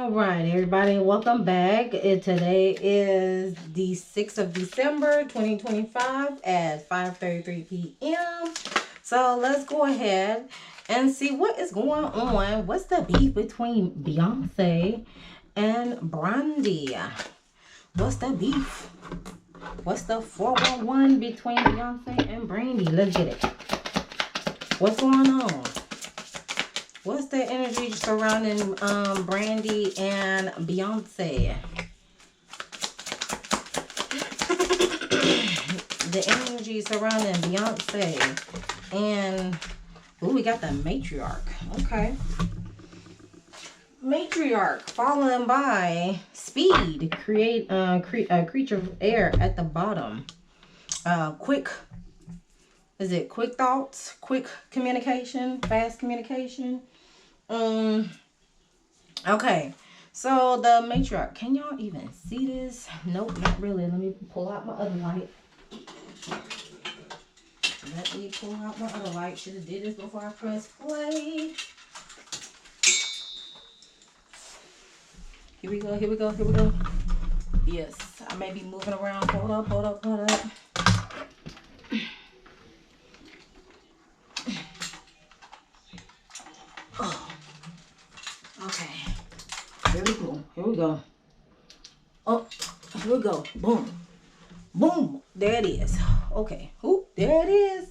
All right, everybody, welcome back. Today is the 6th of December, 2025 at 5:33 p.m. So let's go ahead and see what is going on. What's the beef between Beyonce and Brandy? What's the beef? What's the 411 between Beyonce and Brandy? Let's get it. What's going on? What's the energy surrounding Brandy and Beyonce? The energy surrounding Beyonce and we got the matriarch. Okay. Matriarch followed by speed. Create a creature of air at the bottom. Quick. Is it quick thoughts? Quick communication? Fast communication? Okay, so the matriarch, can y'all even see this? Nope, not really. Let me pull out my other light. Should have did this before I press play. Here we go. Yes, I may be moving around. Hold up. Oh, okay. Here we go. Oh, here we go. Boom. There it is. Okay. Oop, there it is.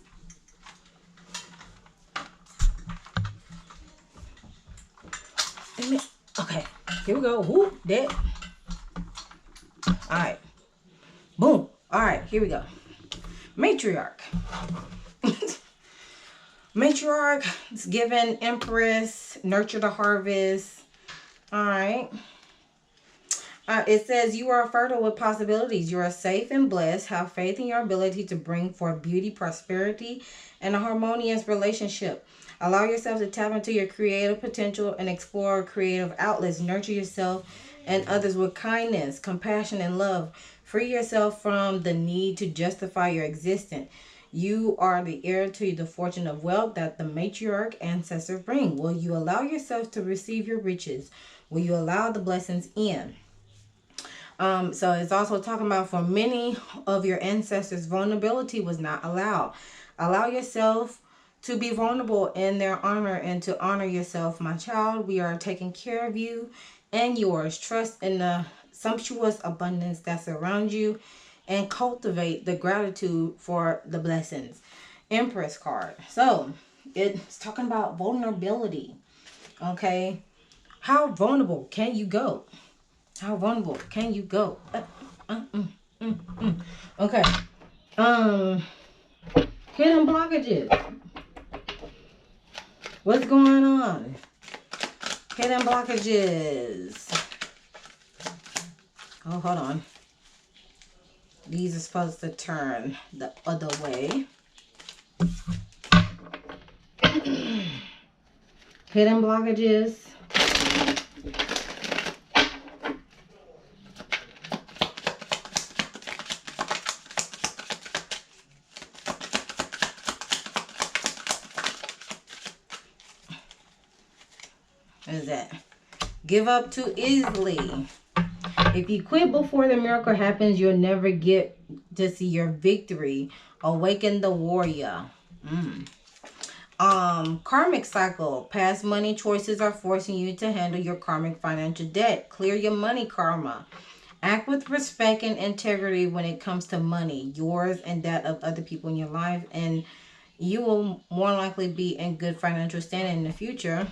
Okay. Here we go. Whoop, there. Alright. Boom. Alright, here we go. Matriarch. Matriarch is given Empress, nurture the harvest. Alright. It says you are fertile with possibilities. You are safe and blessed. Have faith in your ability to bring forth beauty, prosperity, and a harmonious relationship. Allow yourself to tap into your creative potential and explore creative outlets. Nurture yourself and others with kindness, compassion, and love. Free yourself from the need to justify your existence. You are the heir to the fortune of wealth that the matriarch ancestors bring. Will you allow yourself to receive your riches? Will you allow the blessings in? So it's also talking about for many of your ancestors, vulnerability was not allowed. Allow yourself to be vulnerable in their honor and to honor yourself, my child. We are taking care of you and yours. Trust in the sumptuous abundance that surrounds you and cultivate the gratitude for the blessings. Empress card. So it's talking about vulnerability. Okay. How vulnerable can you go? How vulnerable can you go? Okay. Hidden blockages. What's going on? Hidden blockages. Oh, hold on. These are supposed to turn the other way. Hidden blockages. What is that? Give up too easily. If you quit before the miracle happens, you'll never get to see your victory. Awaken the warrior. Karmic cycle. Past money choices are forcing you to handle your karmic financial debt. Clear your money karma. Act with respect and integrity when it comes to money, yours and that of other people in your life, and you will more likely be in good financial standing in the future.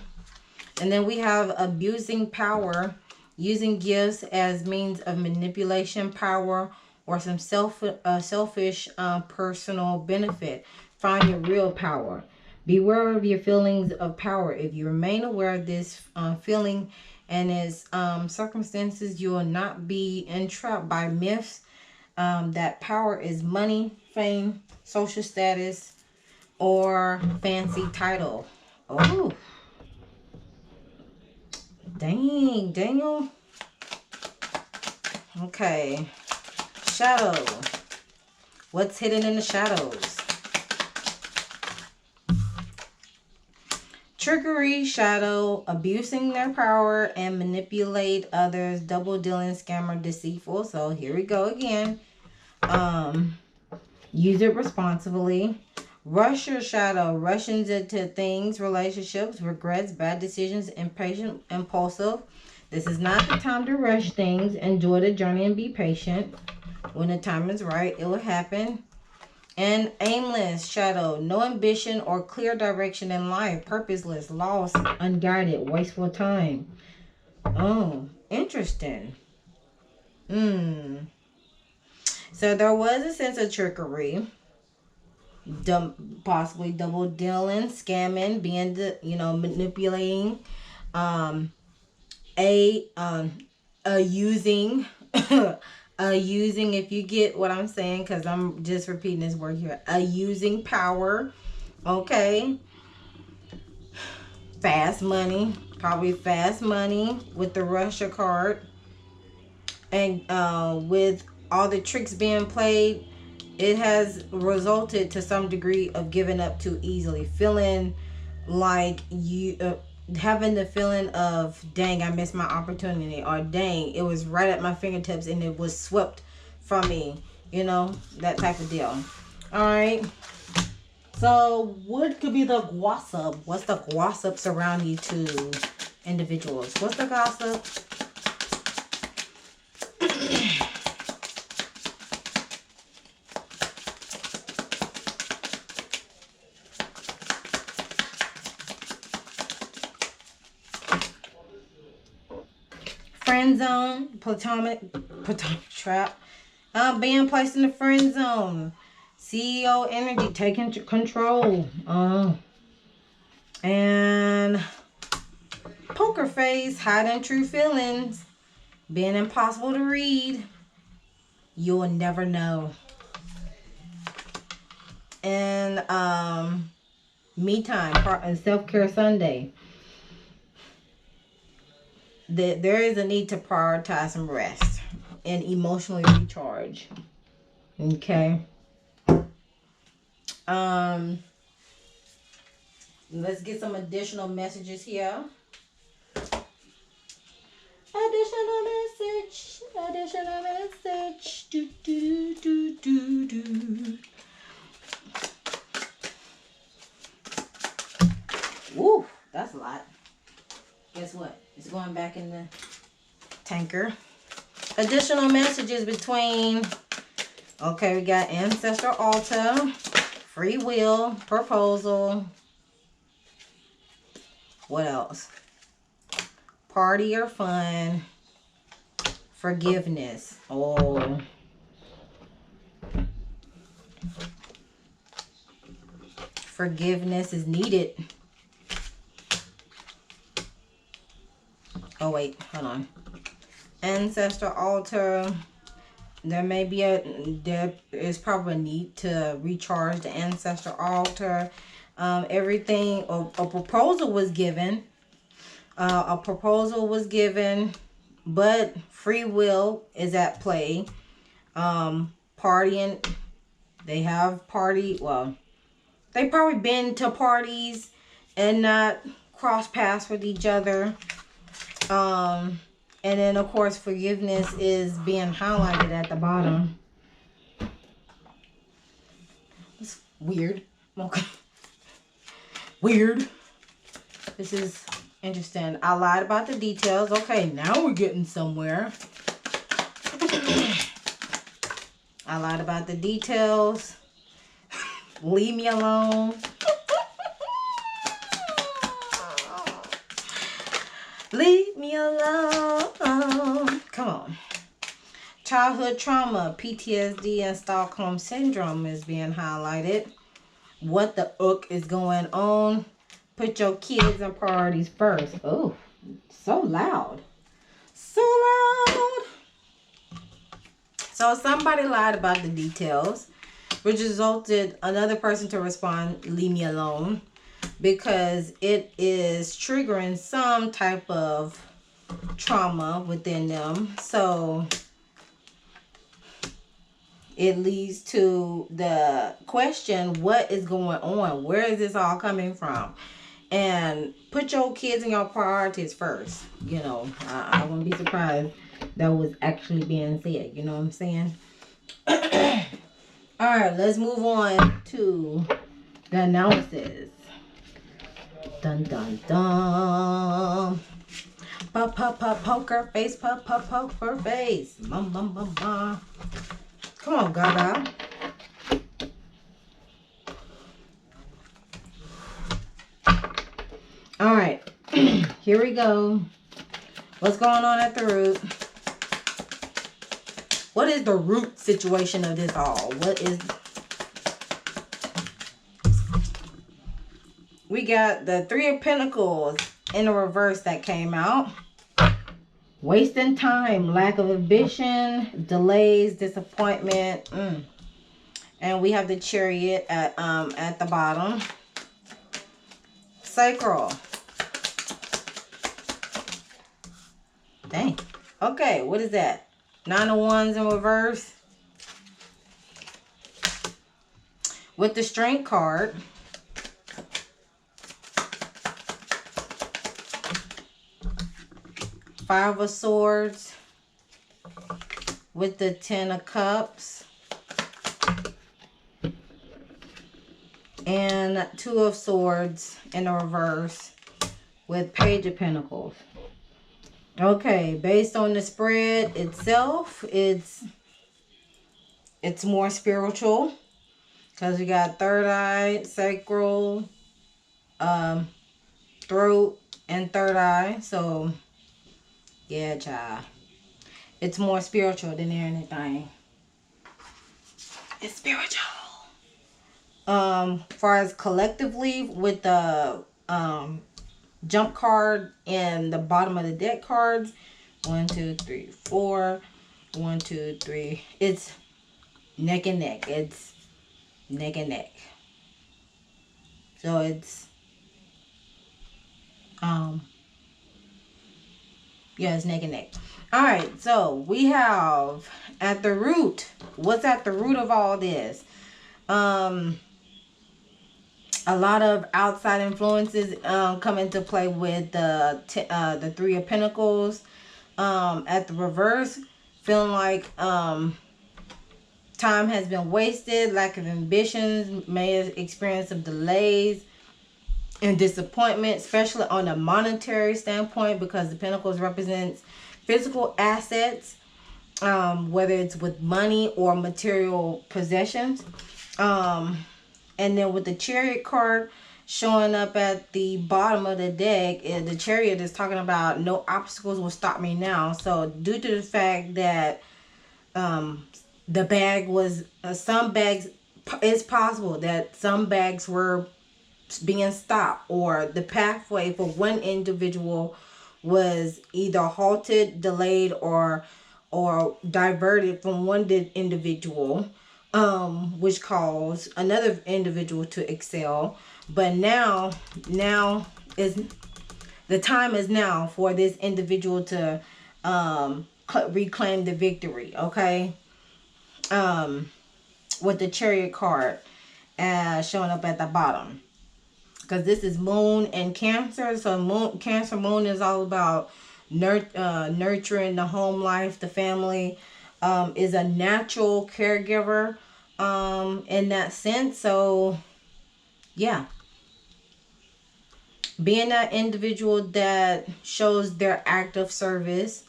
And then we have abusing power, using gifts as means of manipulation, power, or some selfish personal benefit. Find your real power. Beware of your feelings of power. If you remain aware of this feeling and its circumstances, you will not be entrapped by myths that power is money, fame, social status, or fancy title. Oh. Dang, Daniel. Okay. Shadow. What's hidden in the shadows? Trickery, shadow, abusing their power and manipulate others, double dealing, scammer, deceitful. So here we go again. Use it responsibly. Rush your shadow, rushing into things, relationships, regrets, bad decisions, impatient, impulsive. This is not the time to rush things. Enjoy the journey and be patient. When the time is right, it will happen. And aimless, shadow, no ambition or clear direction in life, purposeless, lost, unguided, wasteful time. Oh, interesting. So there was a sense of trickery, possibly double dealing, scamming, being manipulating, using using, if you get what I'm saying, because I'm just repeating this word here, using power. Okay. Fast money, probably fast money with the Russia card. And with all the tricks being played, it has resulted to some degree of giving up too easily, feeling like you having the feeling of, dang, I missed my opportunity, or dang, it was right at my fingertips and it was swept from me, that type of deal. All right, so what could be the gossip? What's the gossip surrounding you two individuals? What's the gossip? Friend zone, platonic trap, being placed in the friend zone, CEO energy, taking control, and poker face, hiding true feelings, being impossible to read. You'll never know. And me time and self-care Sunday. There is a need to prioritize some rest and emotionally recharge. Okay. Let's get some additional messages here. Additional message. Do. Woo, that's a lot. Guess what? It's going back in the tanker. Additional messages between, okay, we got ancestral altar, free will, proposal. What else? Party or fun, forgiveness. Oh. Forgiveness is needed. Oh wait, hold on. Ancestral altar. There is probably a need to recharge the ancestral altar. Everything, a proposal was given. But free will is at play. Partying. They have party. Well, they probably been to parties and not cross paths with each other. And then, of course, forgiveness is being highlighted at the bottom. It's weird. Okay. Weird. This is interesting. I lied about the details. Okay, now we're getting somewhere. I lied about the details. Leave me alone. Leave me alone. Come on. Childhood trauma, PTSD, and Stockholm Syndrome is being highlighted. What the is going on? Put your kids and priorities first. Oh, so loud. So loud. So somebody lied about the details, which resulted another person to respond, leave me alone, because it is triggering some type of trauma within them. So it leads to the question, what is going on? Where is this all coming from? and put your kids and your priorities first. You know, I wouldn't be surprised that was actually being said. You know what I'm saying? All right, let's move on to the analysis. Dun dun dun. Pop pop pop poker face. Pop pop poker face. Mum mum mum mum. Come on, Gaga. All right, here we go. What's going on at the root? What is the root situation of this all? What is... We got the Three of Pentacles in the reverse that came out. Wasting time, lack of ambition, delays, disappointment. And we have the Chariot at the bottom. Sacral. Dang. Okay, what is that? Nine of Wands in reverse. With the Strength card. Five of Swords. With the Ten of Cups. And Two of Swords in the reverse with Page of Pentacles. Okay, based on the spread itself, it's more spiritual because we got third eye, sacral, throat, and third eye. So, yeah, child. It's more spiritual than anything. It's spiritual. Far as collectively with the jump card and the bottom of the deck cards, 1 2 3 4, 1 2 3, it's neck and neck. It's neck and neck. So it's yeah, it's neck and neck. All right, so we have at the root, what's at the root of all this? A lot of outside influences come into play with the Three of Pentacles. At the reverse, feeling like time has been wasted, lack of ambitions, may experience some delays and disappointment, especially on a monetary standpoint, because the Pentacles represents physical assets, whether it's with money or material possessions. And then with the Chariot card showing up at the bottom of the deck, the Chariot is talking about no obstacles will stop me now. So due to the fact that the bag was, some bags, it's possible that some bags were being stopped, or the pathway for one individual was either halted, delayed, or diverted from one individual. Which caused another individual to excel. But now is the time is now for this individual to reclaim the victory. Okay, with the Chariot card showing up at the bottom, because this is Moon and Cancer. So Cancer Moon is all about nurturing the home life, the family. Is a natural caregiver in that sense. So yeah, being that individual that shows their act of service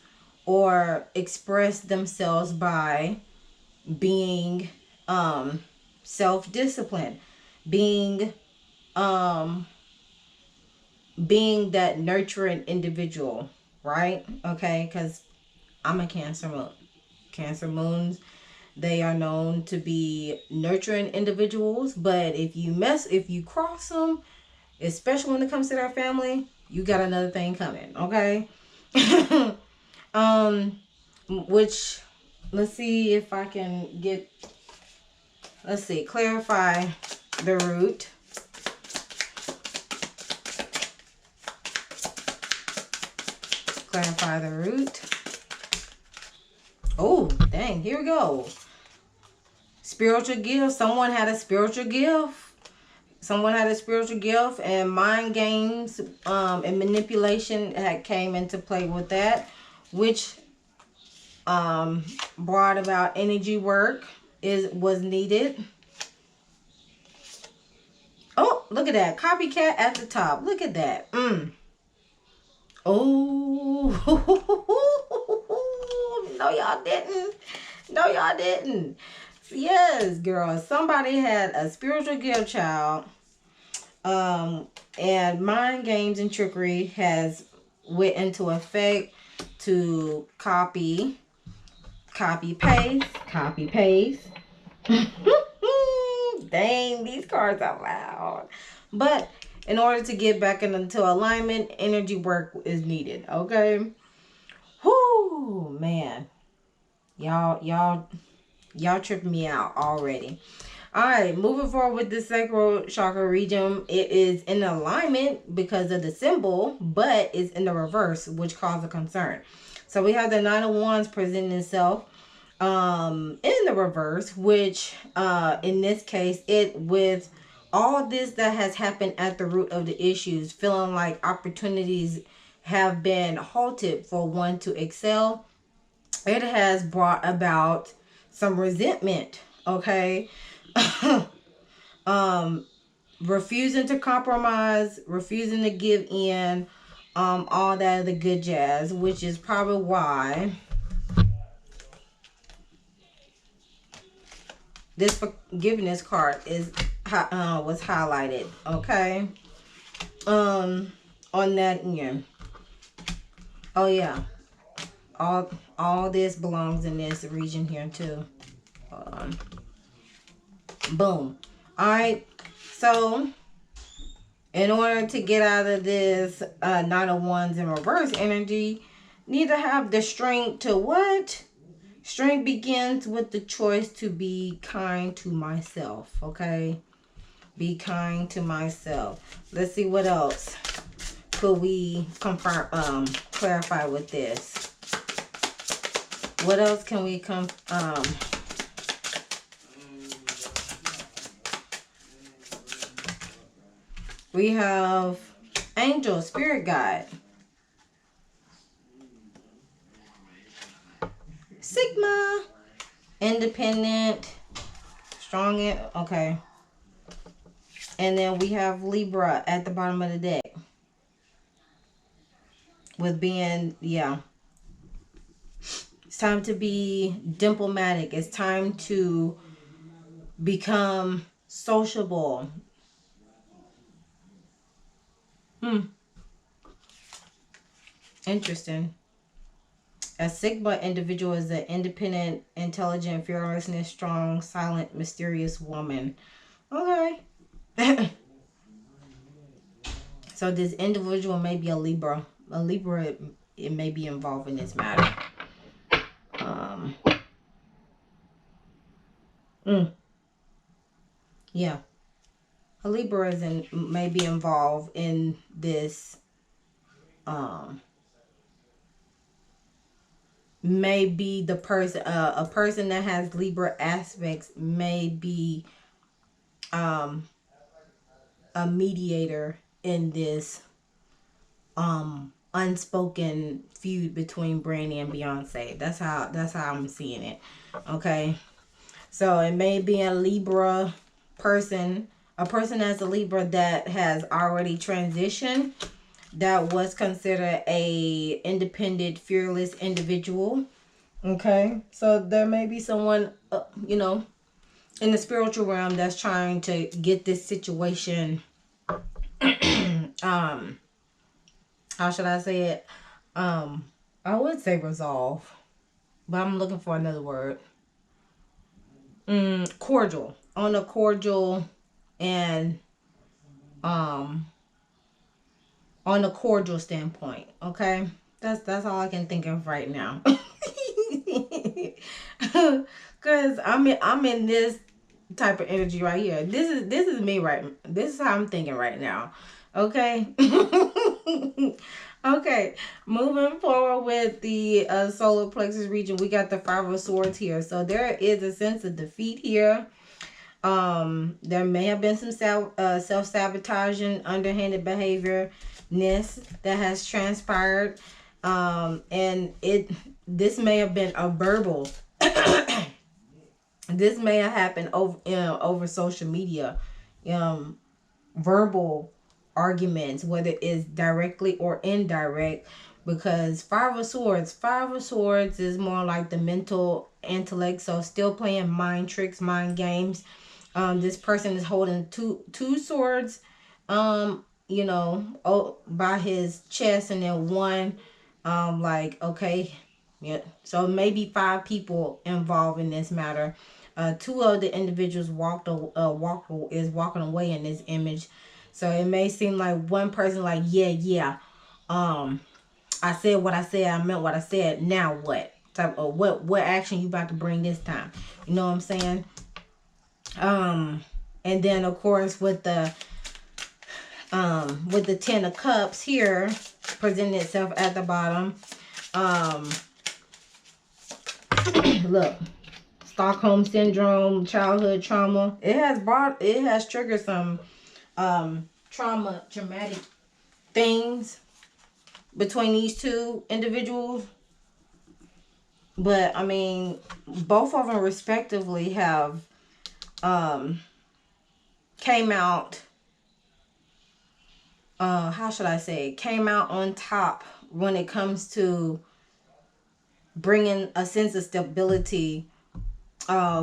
or express themselves by being self-disciplined, being that nurturing individual, right? Okay, because I'm a Cancer Moon. Cancer Moons, they are known to be nurturing individuals, but if you cross them, especially when it comes to their family, you got another thing coming. Okay. Which, let's see if I can get, clarify the root. Clarify the root. Oh, dang, here we go. Spiritual gift. Someone had a spiritual gift. someone had a spiritual gift, and mind games and manipulation came into play with that, which brought about energy work was needed. Oh, look at that. Copycat at the top. Look at that. Oh, no, y'all didn't. No, y'all didn't. Yes, girl. Somebody had a spiritual gift, child. And mind games and trickery has went into effect to copy, paste. Dang, these cards are loud. But in order to get back into alignment, energy work is needed. Okay. Whoo, man. Y'all tripping me out already. Alright, moving forward with the sacral chakra region. It is in alignment because of the symbol, but it's in the reverse, which causes a concern. So we have the Nine of Wands presenting itself in the reverse, which in this case, it with all this that has happened at the root of the issues, feeling like opportunities have been halted for one to excel, it has brought about some resentment. Okay. Refusing to compromise, refusing to give in, all that other good jazz, which is probably why this forgiveness card is was highlighted. Okay. On that end. Oh yeah. All this belongs in this region here too. Hold on. Boom. All right. So in order to get out of this Nine of Wands in reverse energy, need to have the strength to what? Strength begins with the choice to be kind to myself. Okay. Be kind to myself. Let's see what else could we confirm, clarify with this. What else can we we have angel, spirit guide, Sigma, independent, strong, okay. And then we have Libra at the bottom of the deck. With being, yeah. It's time to be diplomatic. It's time to become sociable. Interesting. A Sigma individual is an independent, intelligent, fearlessness, strong, silent, mysterious woman. Okay. So this individual may be a Libra. A Libra, it may be involved in this matter. Yeah. A Libra may be involved in this. Maybe the person, a person that has Libra aspects may be a mediator in this unspoken feud between Brandy and Beyonce. That's how I'm seeing it. Okay. So it may be a Libra person, a person that's a Libra that has already transitioned, that was considered a independent, fearless individual. Okay. So there may be someone, you know, in the spiritual realm that's trying to get this situation, how should I say it? I would say resolve, but I'm looking for another word. Cordial. On a cordial and on a cordial standpoint. Okay, that's all I can think of right now. Cause I'm in this type of energy right here. This is me right. This is how I'm thinking right now. Okay. Okay, moving forward with the solar plexus region, we got the Five of Swords here. So there is a sense of defeat here. There may have been some self-sabotaging, underhanded behavior-ness that has transpired. And this may have been a verbal. This may have happened over social media. Verbal arguments, whether it's directly or indirect, because Five of Swords is more like the mental intellect, so still playing mind tricks, mind games. This person is holding two swords, by his chest, and then one, like, okay, yeah. So maybe 5 people involved in this matter. 2 of the individuals is walking away in this image. So it may seem like one person like, yeah, I said what I said, I meant what I said. Now what? Type of what action you about to bring this time? You know what I'm saying? And then of course with the 10 of Cups here presenting itself at the bottom. Look, Stockholm syndrome, childhood trauma. It has triggered some traumatic things between these 2 individuals. But I mean, both of them respectively have came out, how should I say, came out on top when it comes to bringing a sense of stability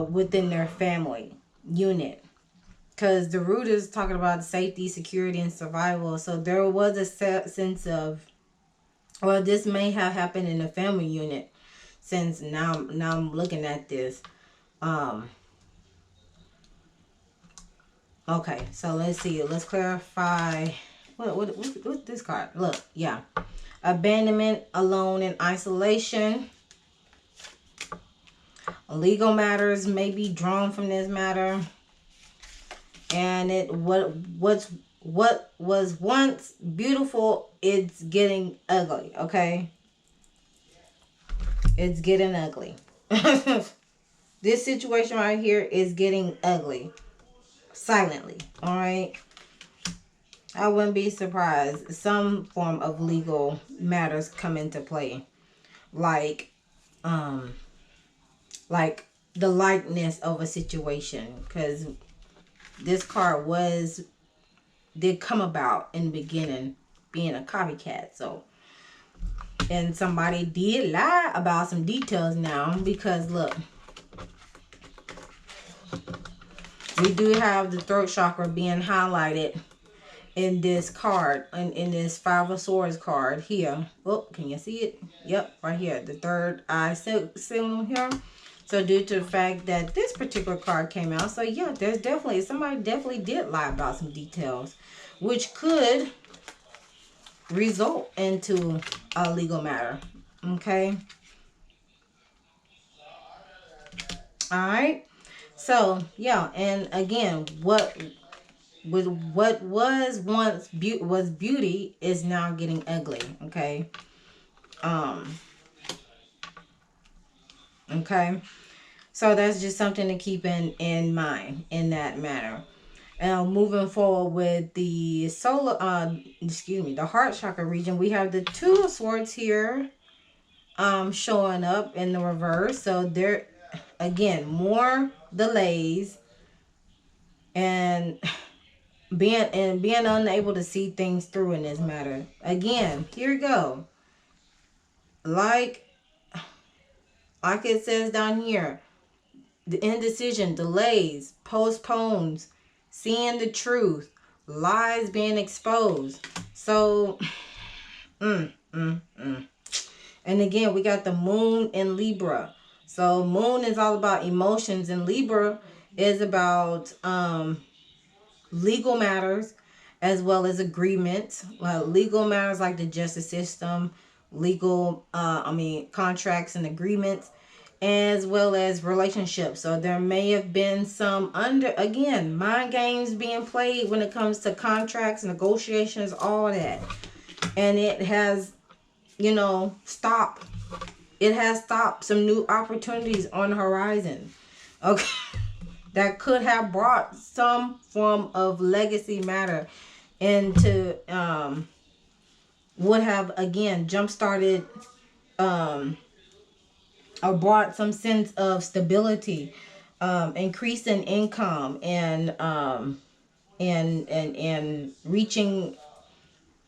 within their family unit. Because the root is talking about safety, security, and survival. So there was a sense of, well, this may have happened in the family unit, since now I'm looking at this. Okay, so let's see. Let's clarify. What's this card? Look, yeah. Abandonment, alone, and isolation. Legal matters may be drawn from this matter. And what was once beautiful, it's getting ugly, okay? It's getting ugly. This situation right here is getting ugly. Silently, all right? I wouldn't be surprised. Some form of legal matters come into play. Like the likeness of a situation. Because this card did come about in the beginning being a copycat. So, and somebody did lie about some details now, because look, we do have the throat chakra being highlighted in this card, in this 5 of Swords card here. Oh, can you see it? Yep, right here, the third eye symbol here. So due to the fact that this particular card came out, so yeah, there's definitely, somebody definitely did lie about some details, which could result into a legal matter. Okay. All right. So yeah, and again, what was once beauty is now getting ugly. Okay. Okay. So that's just something to keep in mind in that matter. Moving forward with the the heart chakra region, we have the 2 of Swords here showing up in the reverse. So there again, more delays and being unable to see things through in this matter. Again, here we go. Like it says down here, the indecision, delays, postpones, seeing the truth, lies being exposed. So, and again, we got the moon in Libra. So moon is all about emotions, and Libra is about legal matters as well as agreements. Legal matters like the justice system, legal, contracts and agreements, as well as relationships. So there may have been some mind games being played when it comes to contracts, negotiations, all that. And it has, stopped. It has stopped some new opportunities on the horizon. Okay. that could have brought some form of legacy matter into would have again jump started or brought some sense of stability, increase in income, and reaching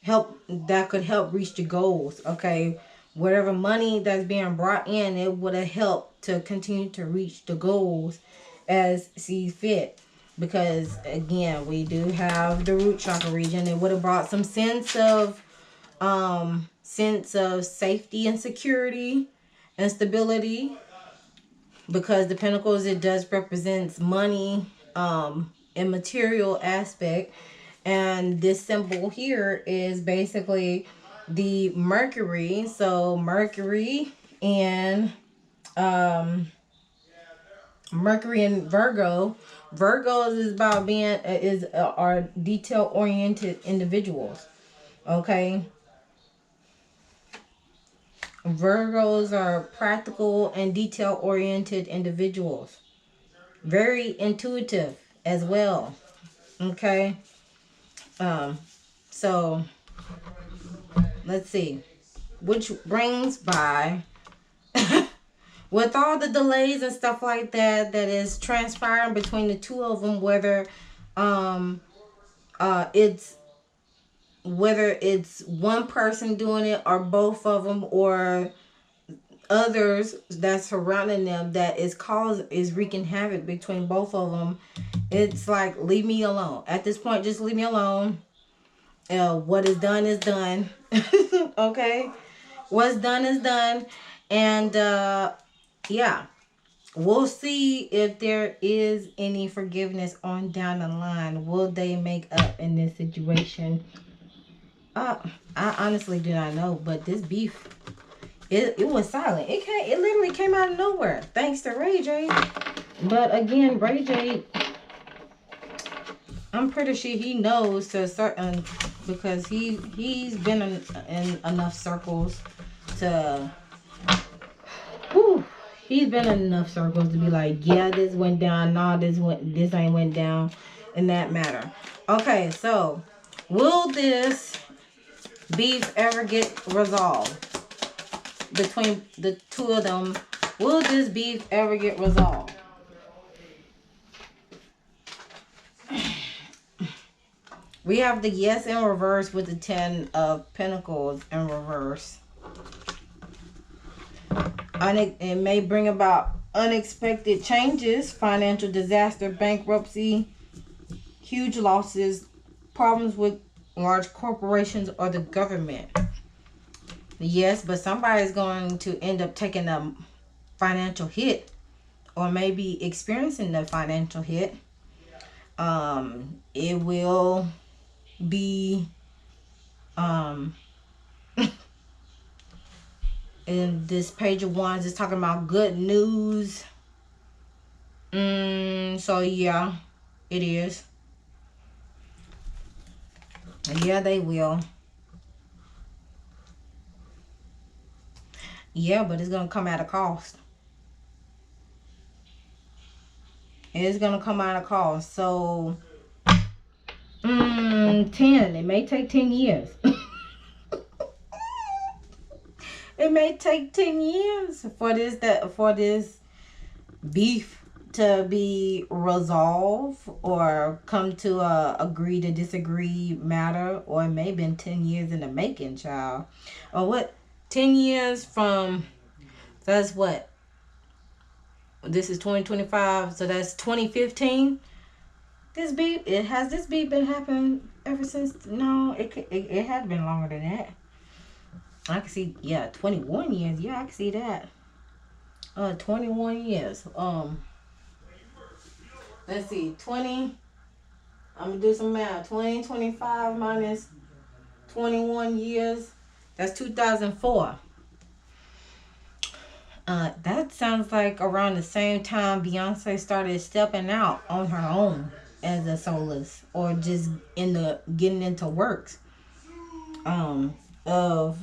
help that could help reach the goals. Okay, whatever money that's being brought in, it would have helped to continue to reach the goals as see fit. Because again, we do have the root chakra region. It would have brought some sense of safety and security and stability, because the pentacles, it does represents money, and material aspect. And this symbol here is basically the Mercury. So Mercury and Virgo. Virgos is about being are detail oriented individuals. Okay, Virgos are practical and detail oriented individuals, very intuitive as well. Okay, so let's see, which brings by with all the delays and stuff like that that is transpiring between the two of them, whether it's one person doing it or both of them, or others that's surrounding them, that is wreaking havoc between both of them. It's like, leave me alone at this point. Just leave me alone. What is done is done. Okay, what's done is done. And yeah, we'll see if there is any forgiveness on down the line. Will they make up in this situation? I honestly do not know, but this beef, it was silent. It literally came out of nowhere, thanks to rayj. But again, rayj, I'm pretty sure he knows to a certain, because he's been in enough circles to, whew, he's been in enough circles to be like, yeah, this went down, nah, this ain't went down in that matter. Okay, so will this beef ever get resolved between the two of them? Will this beef ever get resolved? We have the yes in reverse with the 10 of Pentacles in reverse. It may bring about unexpected changes, financial disaster, bankruptcy, huge losses, problems with large corporations or the government. Yes, but somebody's going to end up taking a financial hit, or maybe experiencing the financial hit. It will be in this page of wands is talking about good news. So yeah, it is. Yeah, they will. Yeah, but it's gonna come at a cost. It's gonna come at a cost. So 10. It may take 10 years. It may take 10 years for this beef to be resolved, or come to a agree to disagree matter. Or it may have been 10 years in the making, child. Or what? 10 years from, that's what? This is 2025, so that's 2015. This beef been happening ever since? No, it had been longer than that. I can see, yeah, 21 years. Yeah, I can see that. 21 years. Let's see, 20. I'm gonna do some math. 2025 minus 21 years. That's 2004. That sounds like around the same time Beyonce started stepping out on her own as a soloist, or just getting into works of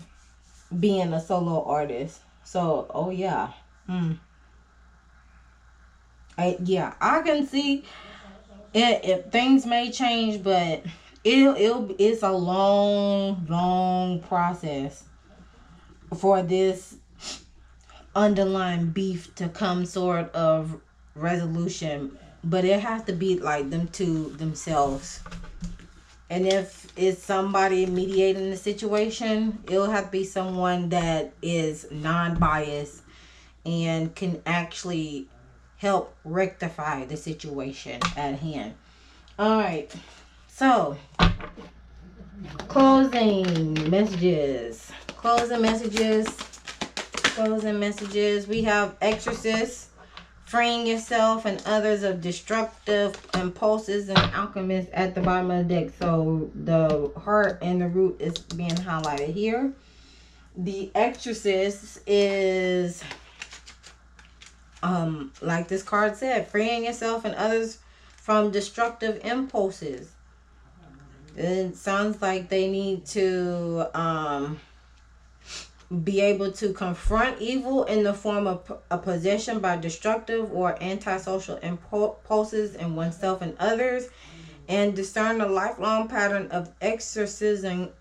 being a solo artist. So, oh yeah. Yeah, I can see it. If things may change, but it's a long process for this underlying beef to come sort of resolution. But it has to be like them two themselves. And if it's somebody mediating the situation, it'll have to be someone that is non-biased and can actually help rectify the situation at hand. All right. So, closing messages. Closing messages. Closing messages. We have exorcist, freeing yourself and others of destructive impulses, and alchemist at the bottom of the deck. So the heart and the root is being highlighted here. The exorcist is like this card said, freeing yourself and others from destructive impulses. It sounds like they need to be able to confront evil in the form of a possession by destructive or antisocial impulses in oneself and others, and discern a lifelong pattern of exorcising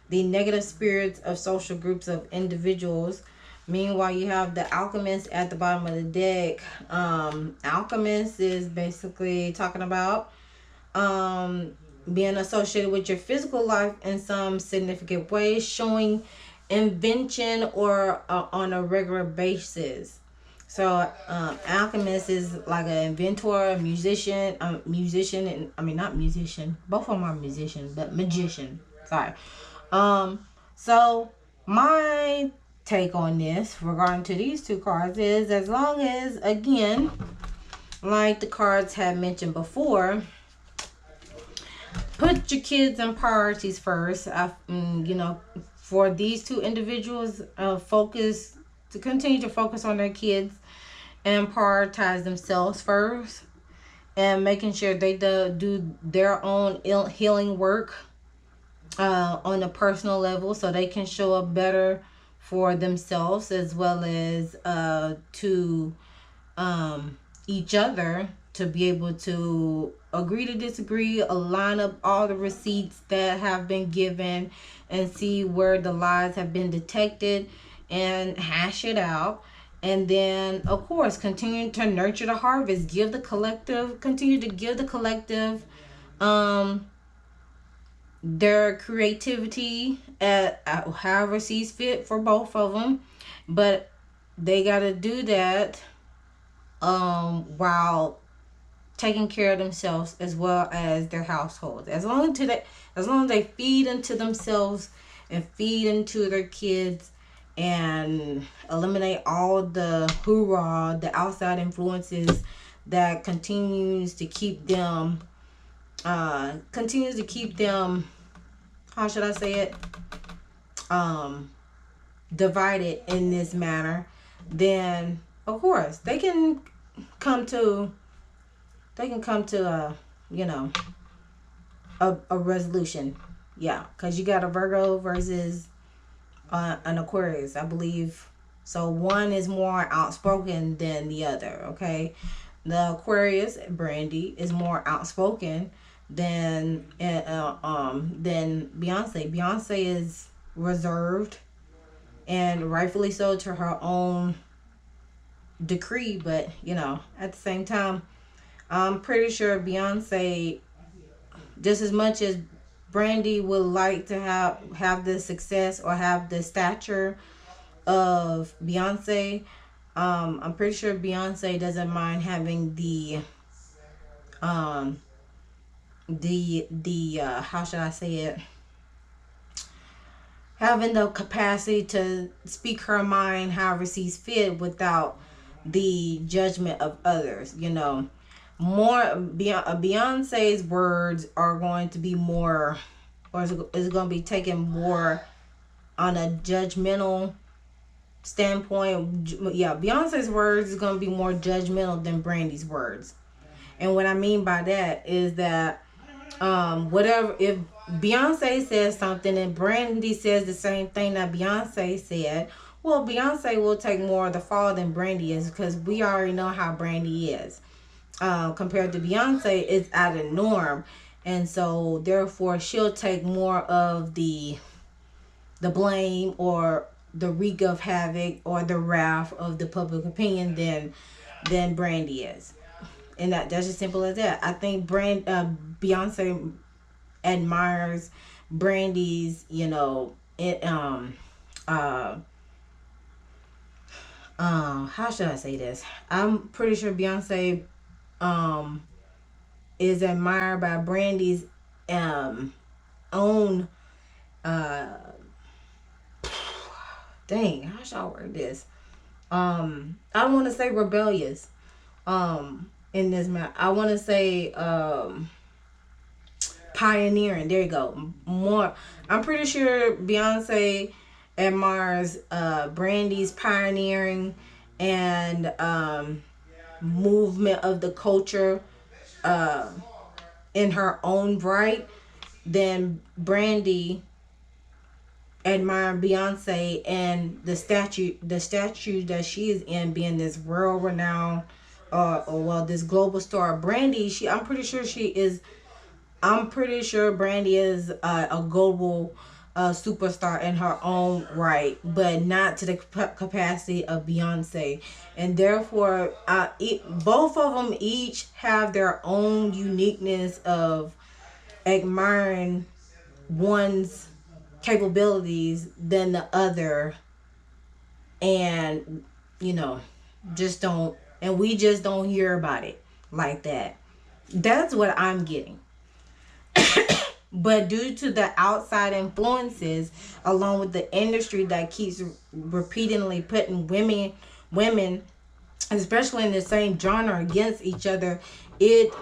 the negative spirits of social groups of individuals. Meanwhile, you have the alchemist at the bottom of the deck. Alchemist is basically talking about being associated with your physical life in some significant way, showing invention or on a regular basis. So alchemist is like an inventor, a musician, and I mean not musician. Both of them are musicians, but magician. Sorry. So my take on this regarding to these two cards is, as long as, again, like the cards had mentioned before, put your kids and priorities first. For these two individuals, continue to focus on their kids and prioritize themselves first, and making sure they do their own healing work on a personal level, so they can show up better for themselves as well as to each other, to be able to agree to disagree, align up all the receipts that have been given, and see where the lies have been detected and hash it out. And then, of course, continue to nurture the harvest. Continue to give the collective their creativity at however sees fit for both of them. But they got to do that while taking care of themselves as well as their households. As long as they feed into themselves and feed into their kids and eliminate all the hoorah, the outside influences that continues to keep them how should I say it, divided in this manner, then of course they can come to a resolution. Yeah, because you got a Virgo versus an Aquarius, I believe. So one is more outspoken than the other. Okay, the Aquarius, Brandy, is more outspoken than Beyonce. Beyonce is reserved, and rightfully so, to her own decree. But at the same time, I'm pretty sure Beyonce, just as much as Brandy would like to have the success or have the stature of Beyonce, I'm pretty sure Beyonce doesn't mind having the how should I say it, having the capacity to speak her mind however sees fit without the judgment of others. Beyonce's words are going to be more, or is going to be taken more on a judgmental standpoint. Yeah, Beyonce's words is going to be more judgmental than Brandy's words. And what I mean by that is that whatever, if Beyonce says something and Brandy says the same thing that Beyonce said, Well, Beyonce will take more of the fall than Brandy is, because we already know how Brandy is. Compared to Beyonce, it's out of norm. And so therefore she'll take more of the blame, or the wreak of havoc, or the wrath of the public opinion than Brandy is. And that's as simple as that. I think Beyonce admires Brandy's, how should I say this? I'm pretty sure Beyonce is admired by Brandy's own dang, how should I word this? I don't want to say rebellious in this matter. I want to say pioneering. There you go. More, I'm pretty sure Beyonce admires Brandy's pioneering and movement of the culture in her own right, then Brandy admire Beyonce and the statue that she is in, being this world renowned this global star. Brandy, I'm pretty sure Brandy is a global superstar in her own right, but not to the capacity of Beyonce. And therefore both of them each have their own uniqueness of admiring one's capabilities than the other, and we just don't hear about it like that. That's what I'm getting. But due to the outside influences, along with the industry that keeps repeatedly putting women, especially in the same genre, against each other, it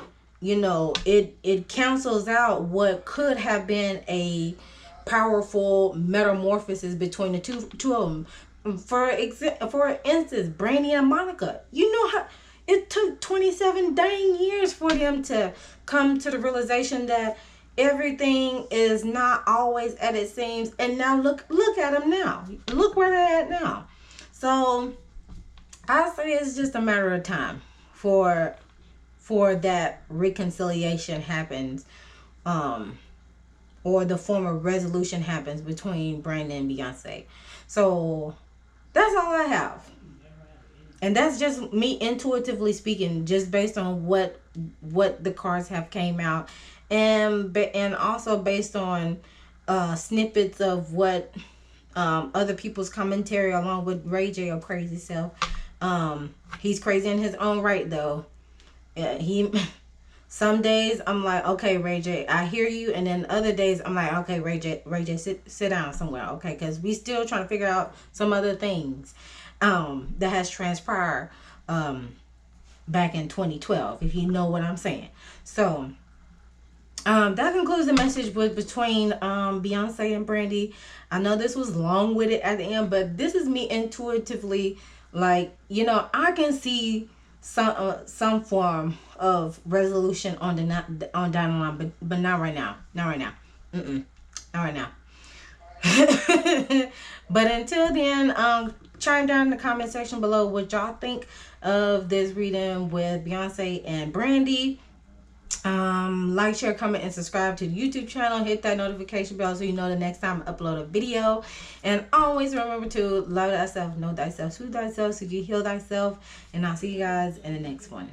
cancels out what could have been a powerful metamorphosis between the two of them. For instance, Brandy and Monica. You know how it took 27 dang years for them to come to the realization that everything is not always as it seems. And now look at them now. Look where they're at now. So I say it's just a matter of time for that reconciliation happens, or the form of resolution happens between Brandy and Beyonce. So that's all I have. And that's just me intuitively speaking, just based on what the cards have came out, and also based on snippets of what other people's commentary, along with rayj, or crazy self. He's crazy in his own right, though. Yeah, some days I'm like, okay, rayj, I hear you, and then other days I'm like, okay, rayj, sit down somewhere, okay, because we still trying to figure out some other things that has transpired back in 2012, if you know what I'm saying. So that concludes the message between Beyonce and Brandy. I know this was long-winded at the end, but this is me intuitively, like, I can see some form of resolution on down the line, but not right now. Not right now. Not right now. But until then, chime down in the comment section below what y'all think of this reading with Beyonce and Brandy. Like, share, comment, and subscribe to the YouTube channel. Hit that notification bell so you know the next time I upload a video. And always remember to love thyself, know thyself, soothe thyself, so you heal thyself. And I'll see you guys in the next one.